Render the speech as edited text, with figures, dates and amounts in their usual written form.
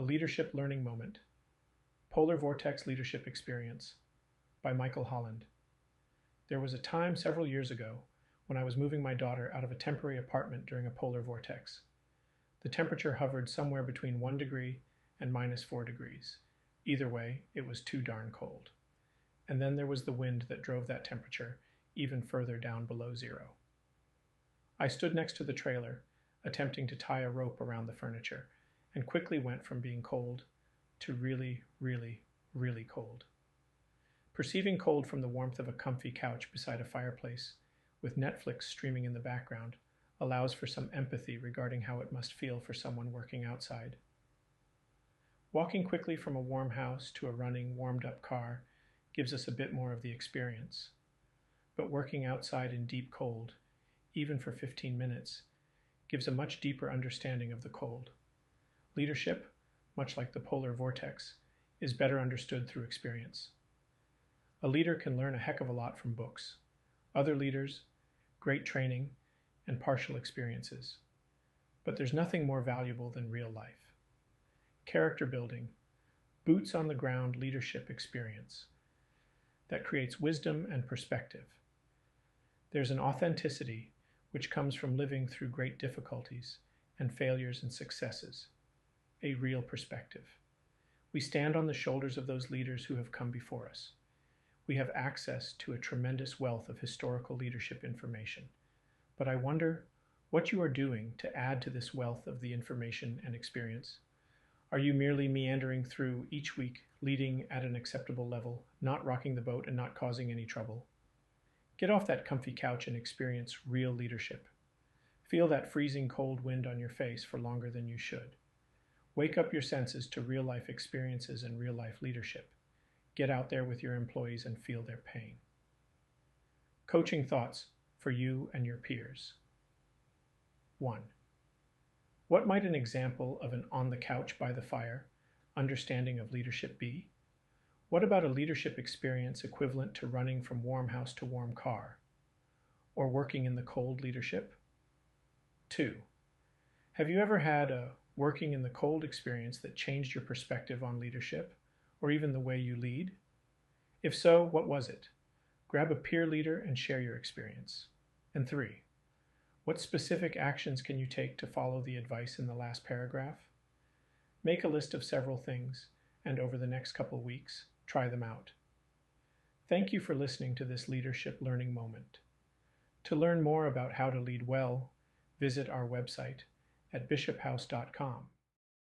A Leadership Learning Moment. Polar Vortex Leadership Experience by Michael Holland. There was a time several years ago when I was moving my daughter out of a temporary apartment during a polar vortex. The temperature hovered somewhere between 1 degree and -4 degrees. Either way, it was too darn cold. And then there was the wind that drove that temperature even further down below zero. I stood next to the trailer, attempting to tie a rope around the furniture, and quickly went from being cold to really, really, really cold. Perceiving cold from the warmth of a comfy couch beside a fireplace, with Netflix streaming in the background, allows for some empathy regarding how it must feel for someone working outside. Walking quickly from a warm house to a running, warmed-up car gives us a bit more of the experience. But working outside in deep cold, even for 15 minutes, gives a much deeper understanding of the cold. Leadership, much like the polar vortex, is better understood through experience. A leader can learn a heck of a lot from books, other leaders, great training, and partial experiences. But there's nothing more valuable than real life. Character building, boots on the ground leadership experience that creates wisdom and perspective. There's an authenticity which comes from living through great difficulties and failures and successes, a real perspective. We stand on the shoulders of those leaders who have come before us. We have access to a tremendous wealth of historical leadership information. But I wonder what you are doing to add to this wealth of the information and experience. Are you merely meandering through each week, leading at an acceptable level, not rocking the boat and not causing any trouble? Get off that comfy couch and experience real leadership. Feel that freezing cold wind on your face for longer than you should. Wake up your senses to real-life experiences and real-life leadership. Get out there with your employees and feel their pain. Coaching thoughts for you and your peers. 1. What might an example of an on the couch by the fire understanding of leadership be? What about a leadership experience equivalent to running from warm house to warm car? Or working in the cold leadership? 2. Have you ever had a working in the cold experience that changed your perspective on leadership, or even the way you lead? If so, what was it? Grab a peer leader and share your experience. And 3. What specific actions can you take to follow the advice in the last paragraph? Make a list of several things, and over the next couple weeks, try them out. Thank you for listening to this leadership learning moment. To learn more about how to lead well, visit our website at bishophouse.com.